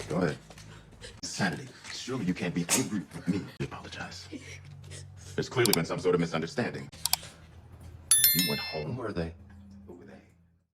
Go ahead. Sanity. Surely you can't be angry with me. I apologize. There's clearly been some sort of misunderstanding. You went home. Who are they? Who are they?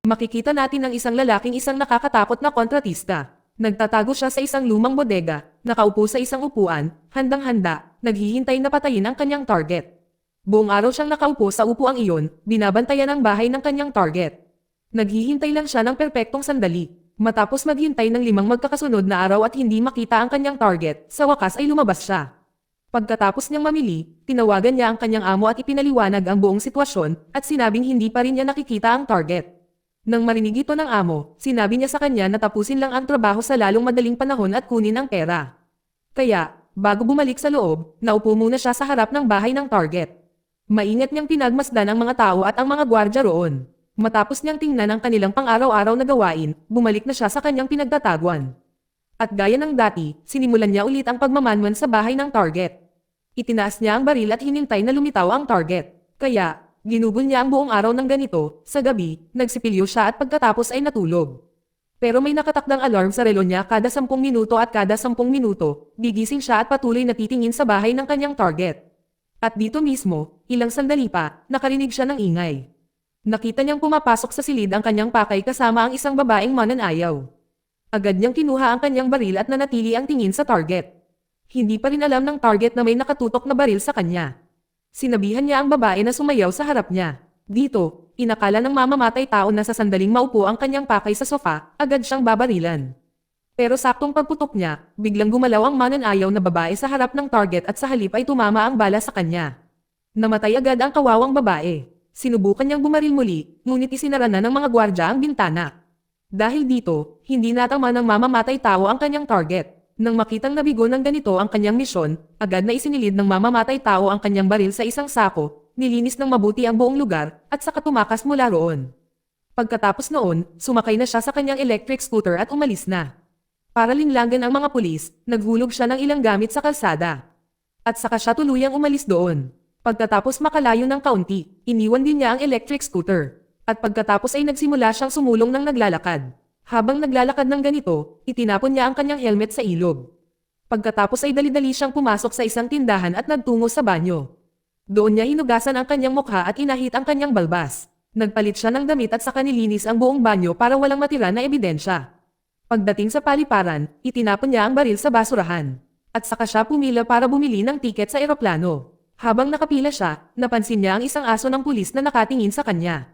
Makikita natin ang isang lalaking isang nakakatakot na kontratista. Nagtatago siya sa isang lumang bodega, nakaupo sa isang upuan, handang-handa, naghihintay na patayin ang kanyang target. Buong araw siyang nakaupo sa upuang iyon, binabantayan ang bahay ng kanyang target. Naghihintay lang siya ng perpektong sandali. Matapos maghintay ng 5 magkakasunod na araw at hindi makita ang kanyang target, sa wakas ay lumabas siya. Pagkatapos niyang mamili, tinawagan niya ang kanyang amo at ipinaliwanag ang buong sitwasyon, at sinabing hindi pa rin niya nakikita ang target. Nang marinig ito ng amo, sinabi niya sa kanya na tapusin lang ang trabaho sa lalong madaling panahon at kunin ang pera. Kaya, bago bumalik sa loob, naupo muna siya sa harap ng bahay ng target. Maingat niyang pinagmasdan ang mga tao at ang mga gwardya roon. Matapos niyang tingnan ang kanilang pang-araw-araw na gawain, bumalik na siya sa kanyang pinagtataguan. At gaya ng dati, sinimulan niya ulit ang pagmamanman sa bahay ng target. Itinaas niya ang baril at hinintay na lumitaw ang target. Kaya, ginugol niya ang buong araw ng ganito, sa gabi, nagsipilyo siya at pagkatapos ay natulog. Pero may nakatakdang alarm sa relo niya kada 10 minuto at kada 10 minuto, gigising siya at patuloy na titingin sa bahay ng kanyang target. At dito mismo, ilang sandali pa, nakarinig siya ng ingay. Nakita niyang pumapasok sa silid ang kanyang pakay kasama ang isang babaeng mananayaw. Agad niyang kinuha ang kanyang baril at nanatili ang tingin sa target. Hindi pa rin alam ng target na may nakatutok na baril sa kanya. Sinabihan niya ang babae na sumayaw sa harap niya. Dito, inakala ng mamamatay tao na sa sandaling maupo ang kanyang pakay sa sofa, agad siyang babarilan. Pero saktong pagputok niya, biglang gumalaw ang mananayaw na babae sa harap ng target at sa halip ay tumama ang bala sa kanya. Namatay agad ang kawawang babae. Sinubukan niyang bumaril muli, ngunit isinara na ng mga gwardya ang bintana. Dahil dito, hindi natama ng mamamatay tao ang kanyang target. Nang makitang nabigo ng ganito ang kanyang misyon, agad na isinilid ng mamamatay tao ang kanyang baril sa isang sako, nilinis ng mabuti ang buong lugar, at saka tumakas mula roon. Pagkatapos noon, sumakay na siya sa kanyang electric scooter at umalis na. Para linlangan ang mga pulis, naghulog siya ng ilang gamit sa kalsada. At saka siya tuluyang umalis doon. Pagkatapos makalayo ng kaunti, iniwan din niya ang electric scooter. At pagkatapos ay nagsimula siyang sumulong ng naglalakad. Habang naglalakad ng ganito, itinapon niya ang kanyang helmet sa ilog. Pagkatapos ay dali-dali siyang pumasok sa isang tindahan at nagtungo sa banyo. Doon niya hinugasan ang kanyang mukha at inahit ang kanyang balbas. Nagpalit siya ng damit at saka nilinis ang buong banyo para walang matira na ebidensya. Pagdating sa paliparan, itinapon niya ang baril sa basurahan. At saka siya pumila para bumili ng tiket sa eroplano. Habang nakapila siya, napansin niya ang isang aso ng pulis na nakatingin sa kanya.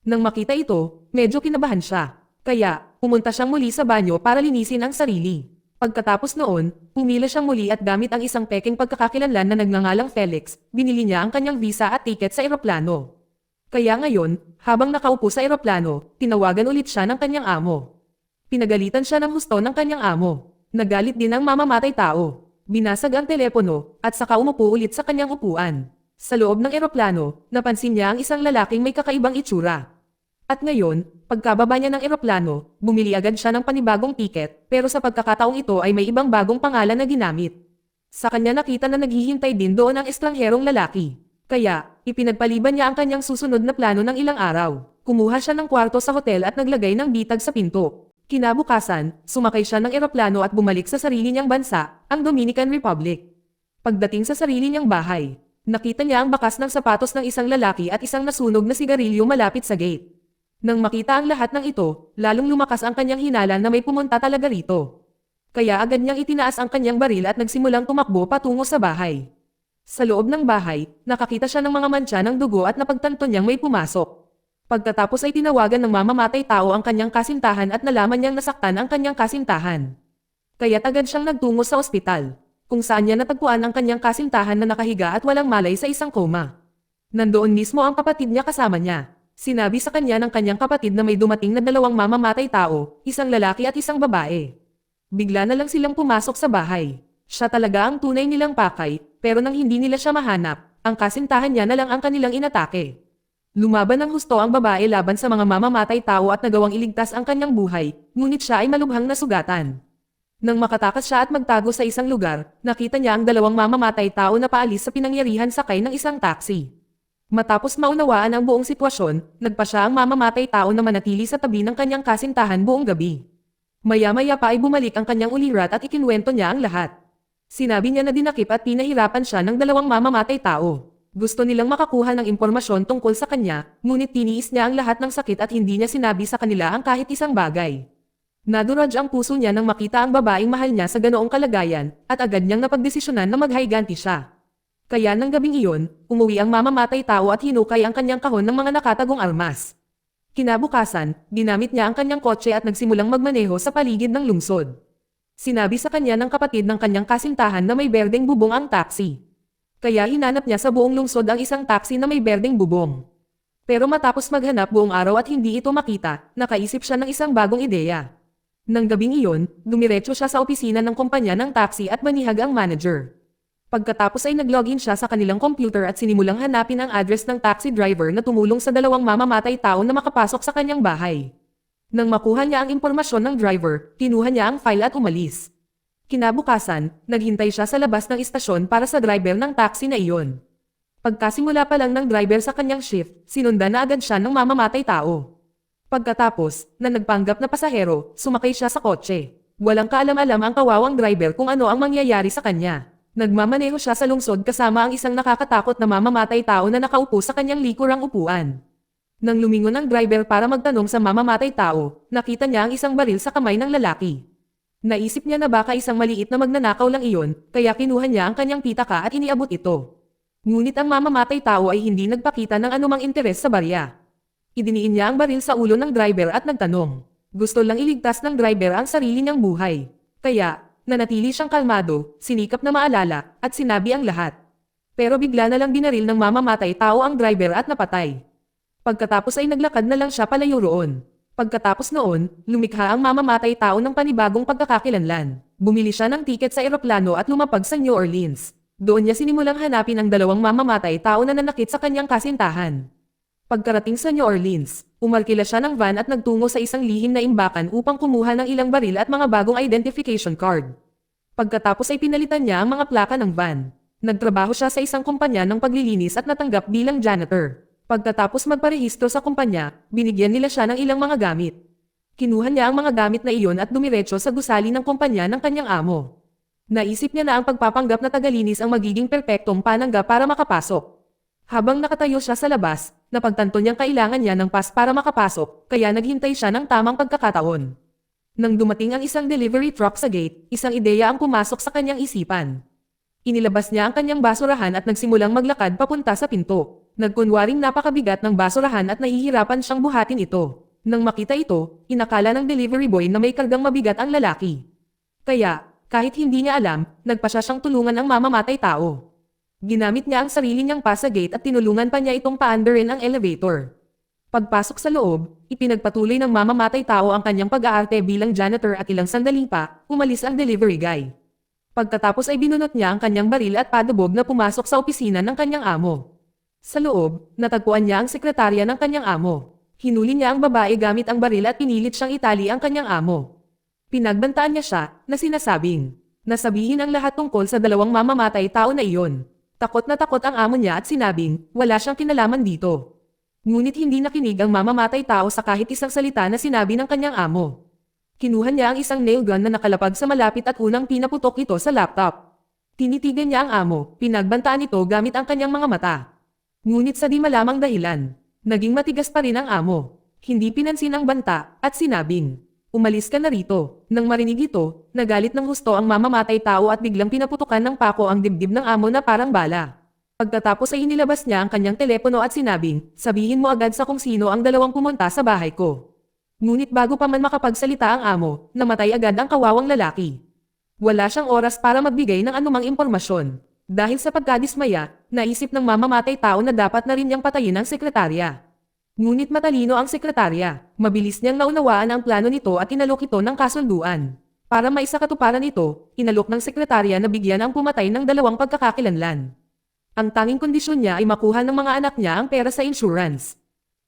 Nang makita ito, medyo kinabahan siya. Kaya, pumunta siyang muli sa banyo para linisin ang sarili. Pagkatapos noon, pumila siyang muli at gamit ang isang peking pagkakakilanlan na nagngangalang Felix, binili niya ang kanyang visa at tiket sa eroplano. Kaya ngayon, habang nakaupo sa eroplano, tinawagan ulit siya ng kanyang amo. Pinagalitan siya ng husto ng kanyang amo. Nagalit din ang mamamatay tao. Binasag ang telepono, at saka umupo ulit sa kanyang upuan. Sa loob ng eroplano, napansin niya ang isang lalaking may kakaibang itsura. At ngayon, pagkababa niya ng eroplano, bumili agad siya ng panibagong tiket, pero sa pagkakataong ito ay may ibang bagong pangalan na ginamit. Sa kanya nakita na naghihintay din doon ang estrangherong lalaki. Kaya, ipinagpaliban niya ang kanyang susunod na plano ng ilang araw. Kumuha siya ng kwarto sa hotel at naglagay ng bitag sa pinto. Kinabukasan, sumakay siya ng eroplano at bumalik sa sarili niyang bansa, ang Dominican Republic. Pagdating sa sarili niyang bahay, nakita niya ang bakas ng sapatos ng isang lalaki at isang nasunog na sigarilyo malapit sa gate. Nang makita ang lahat ng ito, lalong lumakas ang kanyang hinala na may pumunta talaga rito. Kaya agad niyang itinaas ang kanyang baril at nagsimulang tumakbo patungo sa bahay. Sa loob ng bahay, nakakita siya ng mga mantsa ng dugo at napagtanto niyang may pumasok. Pagkatapos ay tinawagan ng mamamatay tao ang kanyang kasintahan at nalaman niyang nasaktan ang kanyang kasintahan. Kaya't agad siyang nagtungo sa ospital, kung saan niya natagpuan ang kanyang kasintahan na nakahiga at walang malay sa isang koma. Nandoon mismo ang kapatid niya kasama niya. Sinabi sa kanya ng kanyang kapatid na may dumating na 2 mamamatay tao, isang lalaki at isang babae. Bigla na lang silang pumasok sa bahay. Siya talaga ang tunay nilang pakay, pero nang hindi nila siya mahanap, ang kasintahan niya na lang ang kanilang inatake. Lumaban ng husto ang babae laban sa mga mamamatay tao at nagawang iligtas ang kanyang buhay, ngunit siya ay malubhang nasugatan. Nang makatakas siya at magtago sa isang lugar, nakita niya ang 2 mamamatay tao na paalis sa pinangyarihan sakay ng isang taxi. Matapos maunawaan ang buong sitwasyon, nagpa siya ang mamamatay tao na manatili sa tabi ng kanyang kasintahan buong gabi. Maya-maya pa ay bumalik ang kanyang ulirat at ikinwento niya ang lahat. Sinabi niya na dinakip at pinahirapan siya ng dalawang mamamatay tao. Gusto nilang makakuha ng impormasyon tungkol sa kanya, ngunit tiniis niya ang lahat ng sakit at hindi niya sinabi sa kanila ang kahit isang bagay. Naduraj ang puso niya nang makita ang babaeng mahal niya sa ganoong kalagayan, at agad niyang napagdesisyonan na maghayganti siya. Kaya ng gabing iyon, umuwi ang mamamatay tao at hinukay ang kanyang kahon ng mga nakatagong armas. Kinabukasan, ginamit niya ang kanyang kotse at nagsimulang magmaneho sa paligid ng lungsod. Sinabi sa kanya ng kapatid ng kanyang kasintahan na may berdeng bubong ang taxi. Kaya hinanap niya sa buong lungsod ang isang taxi na may berdeng bubong. Pero matapos maghanap buong araw at hindi ito makita, nakaisip siya ng isang bagong ideya. Nang gabing iyon, dumiretso siya sa opisina ng kumpanya ng taxi at manihag ang manager. Pagkatapos ay nag-login siya sa kanilang computer at sinimulang hanapin ang address ng taxi driver na tumulong sa dalawang mamamatay tao na makapasok sa kanyang bahay. Nang makuha niya ang impormasyon ng driver, kinuha niya ang file at umalis. Kinabukasan, naghintay siya sa labas ng istasyon para sa driver ng taxi na iyon. Pagkasimula pa lang ng driver sa kanyang shift, sinundan na agad siya ng mamamatay tao. Pagkatapos, na nagpanggap na pasahero, sumakay siya sa kotse. Walang kaalam-alam ang kawawang driver kung ano ang mangyayari sa kanya. Nagmamaneho siya sa lungsod kasama ang isang nakakatakot na mamamatay tao na nakaupo sa kanyang likurang upuan. Nang lumingon ang driver para magtanong sa mamamatay tao, nakita niya ang isang baril sa kamay ng lalaki. Naisip niya na baka isang maliit na magnanakaw lang iyon, kaya kinuha niya ang kanyang pitaka at iniabot ito. Ngunit ang mamamatay tao ay hindi nagpakita ng anumang interes sa barya. Idiniin niya ang baril sa ulo ng driver at nagtanong. Gusto lang iligtas ng driver ang sarili niyang buhay. Kaya, nanatili siyang kalmado, sinikap na maalala, at sinabi ang lahat. Pero bigla na lang binaril ng mamamatay tao ang driver at napatay. Pagkatapos ay naglakad na lang siya palayo roon. Pagkatapos noon, lumikha ang mamamatay tao ng panibagong pagkakakilanlan. Bumili siya ng tiket sa eroplano at lumapag sa New Orleans. Doon niya sinimulang hanapin ang dalawang mamamatay tao na nanakit sa kanyang kasintahan. Pagkarating sa New Orleans, umarkila siya ng van at nagtungo sa isang lihim na imbakan upang kumuha ng ilang baril at mga bagong identification card. Pagkatapos ay pinalitan niya ang mga plaka ng van. Nagtrabaho siya sa isang kumpanya ng paglilinis at natanggap bilang janitor. Pagkatapos magparehistro sa kumpanya, binigyan nila siya ng ilang mga gamit. Kinuha niya ang mga gamit na iyon at dumiretso sa gusali ng kumpanya ng kanyang amo. Naisip niya na ang pagpapanggap na tagalinis ang magiging perpektong panangga para makapasok. Habang nakatayo siya sa labas, napagtanto niyang kailangan niya ng pass para makapasok, kaya naghintay siya ng tamang pagkakataon. Nang dumating ang isang delivery truck sa gate, isang ideya ang pumasok sa kanyang isipan. Inilabas niya ang kanyang basurahan at nagsimulang maglakad papunta sa pinto. Nagkunwaring napakabigat ng basurahan at nahihirapan siyang buhatin ito. Nang makita ito, inakala ng delivery boy na may kargang mabigat ang lalaki. Kaya, kahit hindi niya alam, nagpasya siyang tulungan ang mamamatay tao. Ginamit niya ang sarili niyang pass sa gate at tinulungan pa niya itong paandarin ang elevator. Pagpasok sa loob, ipinagpatuloy ng mamamatay tao ang kanyang pag-aarte bilang janitor at ilang sandali pa, umalis ang delivery guy. Pagkatapos ay binunot niya ang kanyang baril at padubog na pumasok sa opisina ng kanyang amo. Sa loob, natagpuan niya ang sekretarya ng kanyang amo. Hinuli niya ang babae gamit ang baril at pinilit siyang itali ang kanyang amo. Pinagbantaan niya siya, na sinasabing, nasabihin ang lahat tungkol sa dalawang mamamatay tao na iyon. Takot na takot ang amo niya at sinabing, wala siyang kinalaman dito. Ngunit hindi nakinig ang mamamatay tao sa kahit isang salita na sinabi ng kanyang amo. Kinuha niya ang isang nail gun na nakalapag sa malapit at unang pinaputok ito sa laptop. Tinitigan niya ang amo, pinagbantaan ito gamit ang kanyang mga mata. Ngunit sa di malamang dahilan, naging matigas pa rin ang amo. Hindi pinansin ang banta, at sinabing, umalis ka na rito. Nang marinig ito, nagalit ng husto ang mamamatay tao at biglang pinaputukan ng pako ang dibdib ng amo na parang bala. Pagkatapos ay inilabas niya ang kanyang telepono at sinabing, sabihin mo agad sa kung sino ang dalawang pumunta sa bahay ko. Ngunit bago pa man makapagsalita ang amo, namatay agad ang kawawang lalaki. Wala siyang oras para magbigay ng anumang impormasyon. Dahil sa pagkadismaya, naisip ng mamamatay tao na dapat na rin niyang patayin ang sekretarya. Ngunit matalino ang sekretarya, mabilis niyang naunawaan ang plano nito at inalok ito ng kasunduan. Para maisakatuparan ito, inalok ng sekretarya na bigyan ang pumatay ng dalawang pagkakakilanlan. Ang tanging kondisyon niya ay makuha ng mga anak niya ang pera sa insurance.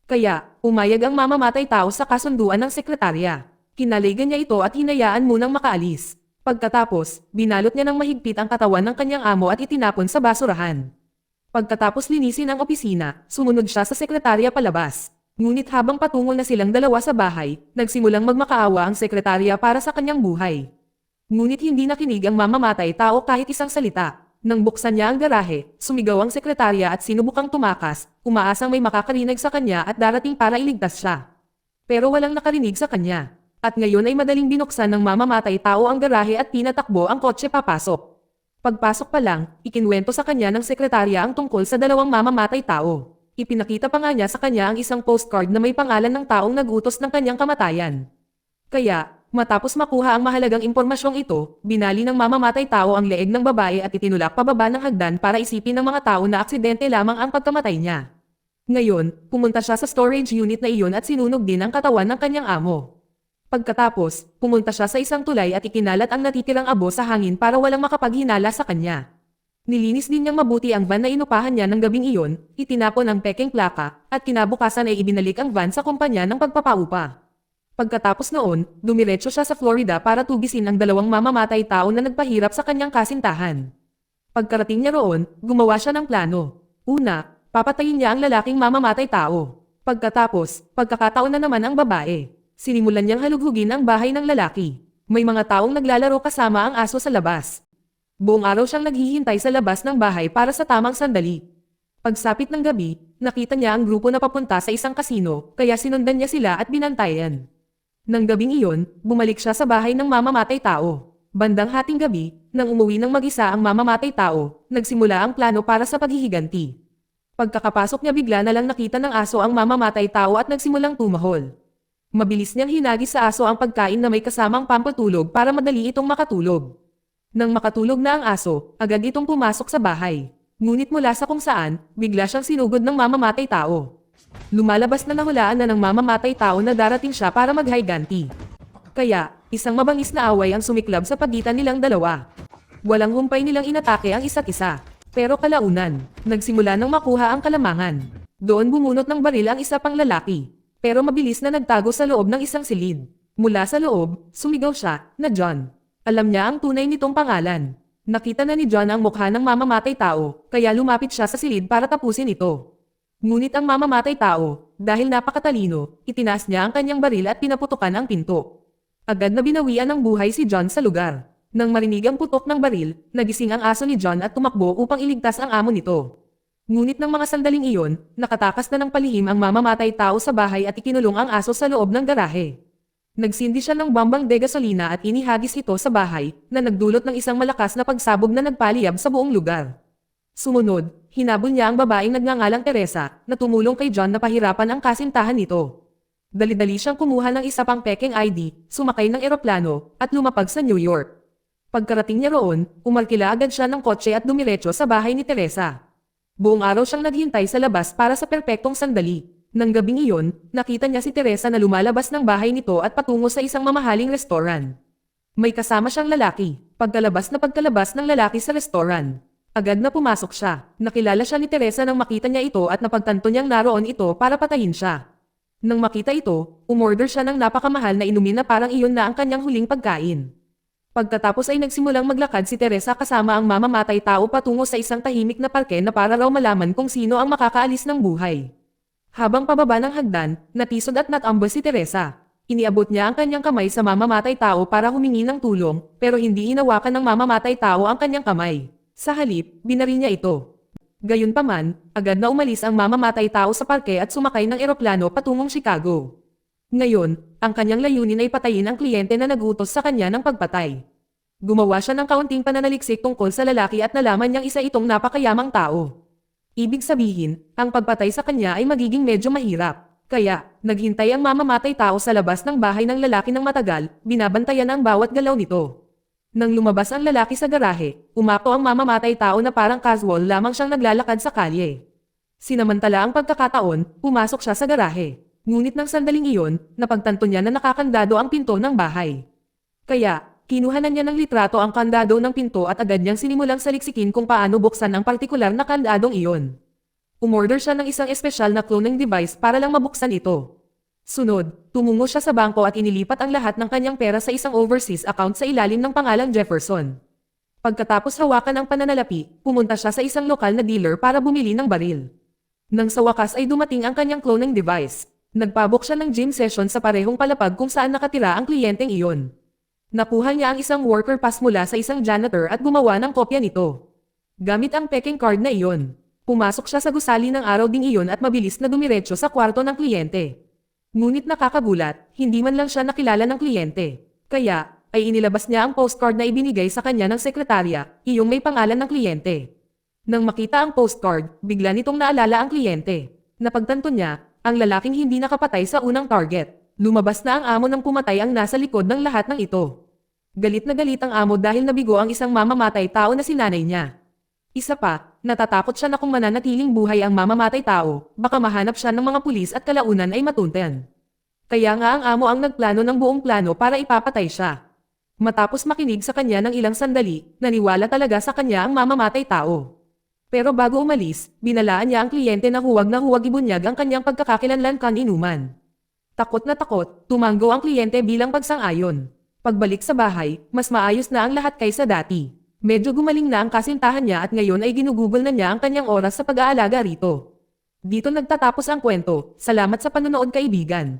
Kaya, umayag ang mamamatay tao sa kasunduan ng sekretarya. Kinaligan niya ito at hinayaan munang makaalis. Pagkatapos, binalot niya ng mahigpit ang katawan ng kanyang amo at itinapon sa basurahan. Pagkatapos linisin ang opisina, sumunod siya sa sekretarya palabas. Ngunit habang patungo na silang dalawa sa bahay, nagsimulang magmakaawa ang sekretarya para sa kanyang buhay. Ngunit hindi nakinig ang mamamatay tao kahit isang salita. Nang buksan niya ang garahe, sumigaw ang sekretarya at sinubukang tumakas, umaasang may makakarinig sa kanya at darating para iligtas siya. Pero walang nakarinig sa kanya. At ngayon ay madaling binuksan ng mamamatay tao ang garahe at pinatakbo ang kotse papasok. Pagpasok pa lang, ikinwento sa kanya ng sekretarya ang tungkol sa dalawang mamamatay tao. Ipinakita pa nga niya sa kanya ang isang postcard na may pangalan ng taong nag-utos ng kanyang kamatayan. Kaya, matapos makuha ang mahalagang impormasyong ito, binali ng mamamatay tao ang leeg ng babae at itinulak pababa ng hagdan para isipin ng mga tao na aksidente lamang ang pagkamatay niya. Ngayon, pumunta siya sa storage unit na iyon at sinunog din ang katawan ng kanyang amo. Pagkatapos, pumunta siya sa isang tulay at ikinalat ang natitirang abo sa hangin para walang makapaghinala sa kanya. Nilinis din niyang mabuti ang van na inupahan niya ng gabing iyon, itinapon ang pekeng plaka, at kinabukasan ay ibinalik ang van sa kumpanya ng pagpapaupa. Pagkatapos noon, dumiretso siya sa Florida para tugisin ang dalawang mamamatay tao na nagpahirap sa kanyang kasintahan. Pagkarating niya roon, gumawa siya ng plano. Una, papatayin niya ang lalaking mamamatay tao. Pagkatapos, pagkakataon na naman ang babae. Sinimulan niyang halughugin ang bahay ng lalaki. May mga taong naglalaro kasama ang aso sa labas. Buong araw siyang naghihintay sa labas ng bahay para sa tamang sandali. Pagsapit ng gabi, nakita niya ang grupo na papunta sa isang kasino, kaya sinundan niya sila at binantayan. Nang gabing iyon, bumalik siya sa bahay ng mamamatay tao. Bandang hating gabi, nang umuwi ng mag-isa ang mamamatay tao, nagsimula ang plano para sa paghihiganti. Pagkakapasok niya bigla na lang nakita ng aso ang mamamatay tao at nagsimulang tumahol. Mabilis niyang hinagis sa aso ang pagkain na may kasamang pampatulog para madali itong makatulog. Nang makatulog na ang aso, agad itong pumasok sa bahay. Ngunit mula sa kung saan, bigla siyang sinugod ng mamamatay tao. Lumalabas na nahulaan na ng mamamatay tao na darating siya para maghiganti. Kaya, isang mabangis na away ang sumiklab sa pagitan nilang dalawa. Walang humpay nilang inatake ang isa't isa. Pero kalaunan, nagsimula nang makuha ang kalamangan. Doon bumunot ng baril ang isa pang lalaki. Pero mabilis na nagtago sa loob ng isang silid. Mula sa loob, sumigaw siya, na John. Alam niya ang tunay nitong pangalan. Nakita na ni John ang mukha ng mamamatay tao, kaya lumapit siya sa silid para tapusin ito. Ngunit ang mamamatay tao, dahil napakatalino, itinaas niya ang kanyang baril at pinaputukan ang pinto. Agad na binawian ng buhay si John sa lugar. Nang marinig ang putok ng baril, nagising ang aso ni John at tumakbo upang iligtas ang amo nito. Ngunit ng mga sandaling iyon, nakatakas na ng palihim ang mamamatay tao sa bahay at ikinulong ang aso sa loob ng garahe. Nagsindi siya ng bombang de gasolina at inihagis ito sa bahay, na nagdulot ng isang malakas na pagsabog na nagpaliyab sa buong lugar. Sumunod, hinabol niya ang babaeng nagngangalang Teresa, na tumulong kay John na pahirapan ang kasintahan nito. Dali-dali siyang kumuha ng isa pang pekeng ID, sumakay ng eroplano, at lumapag sa New York. Pagkarating niya roon, umarkila agad siya ng kotse at dumiretso sa bahay ni Teresa. Buong araw siyang naghintay sa labas para sa perpektong sandali. Nang gabing iyon, nakita niya si Teresa na lumalabas ng bahay nito at patungo sa isang mamahaling restoran. May kasama siyang lalaki. Pagkalabas ng lalaki sa restoran, agad na pumasok siya. Nakilala siya ni Teresa nang makita niya ito at napagtanto niyang naroon ito para patayin siya. Nang makita ito, umorder siya ng napakamahal na inumin na parang iyon na ang kanyang huling pagkain. Pagkatapos ay nagsimulang maglakad si Teresa kasama ang mamamatay tao patungo sa isang tahimik na parke na para raw malaman kung sino ang makakaalis ng buhay. Habang pababa ng hagdan, natisod at natambos si Teresa. Iniabot niya ang kanyang kamay sa mamamatay tao para humingi ng tulong, pero hindi hinawakan ng mamamatay tao ang kanyang kamay. Sa halip, binaril niya ito. Gayunpaman, agad na umalis ang mamamatay tao sa parke at sumakay ng eroplano patungong Chicago. Ngayon, ang kanyang layunin ay patayin ang kliyente na nagutos sa kanya ng pagpatay. Gumawa siya ng kaunting pananaliksik tungkol sa lalaki at nalaman niyang isa itong napakayamang tao. Ibig sabihin, ang pagpatay sa kanya ay magiging medyo mahirap. Kaya, naghintay ang mamamatay tao sa labas ng bahay ng lalaki ng matagal, binabantayan ang bawat galaw nito. Nang lumabas ang lalaki sa garahe, umako ang mamamatay tao na parang casual lamang siyang naglalakad sa kalye. Sinamantala ang pagkakataon, pumasok siya sa garahe. Ngunit ng sandaling iyon, napagtanto niya na nakakandado ang pinto ng bahay. Kaya, kinuhanan niya ng litrato ang kandado ng pinto at agad niyang sinimulang saliksikin kung paano buksan ang partikular na kandadong iyon. Umorder siya ng isang espesyal na cloning device para lang mabuksan ito. Sunod, tumungo siya sa bangko at inilipat ang lahat ng kanyang pera sa isang overseas account sa ilalim ng pangalang Jefferson. Pagkatapos hawakan ang pananalapi, pumunta siya sa isang lokal na dealer para bumili ng baril. Nang sa wakas ay dumating ang kanyang cloning device. Nagpabok siya ng gym session sa parehong palapag kung saan nakatira ang kliyenteng iyon. Nakuha niya ang isang worker pass mula sa isang janitor at gumawa ng kopya nito. Gamit ang peking card na iyon, pumasok siya sa gusali ng araw ding iyon at mabilis na dumiretso sa kwarto ng kliyente. Ngunit nakakagulat, hindi man lang siya nakilala ng kliyente. Kaya, ay inilabas niya ang postcard na ibinigay sa kanya ng sekretarya, iyong may pangalan ng kliyente. Nang makita ang postcard, bigla nitong naalala ang kliyente. Napagtanto niya, ang lalaking hindi nakapatay sa unang target. Lumabas na ang amo ng pumatay ang nasa likod ng lahat ng ito. Galit na galit ang amo dahil nabigo ang isang mamamatay tao na sinanay niya. Isa pa, natatakot siya na kung mananatiling buhay ang mamamatay tao, baka mahanap siya ng mga pulis at kalaunan ay matunten. Kaya nga ang amo ang nagplano ng buong plano para ipapatay siya. Matapos makinig sa kanya ng ilang sandali, naniwala talaga sa kanya ang mamamatay tao. Pero bago umalis, binalaan niya ang kliyente na huwag ibunyag ang kanyang pagkakakilanlan kaninuman. Takot na takot, tumanggo ang kliyente bilang pagsang-ayon. Pagbalik sa bahay, mas maayos na ang lahat kaysa dati. Medyo gumaling na ang kasintahan niya at ngayon ay ginugugol na niya ang kanyang oras sa pag-aalaga rito. Dito nagtatapos ang kwento. Salamat sa panonood kaibigan.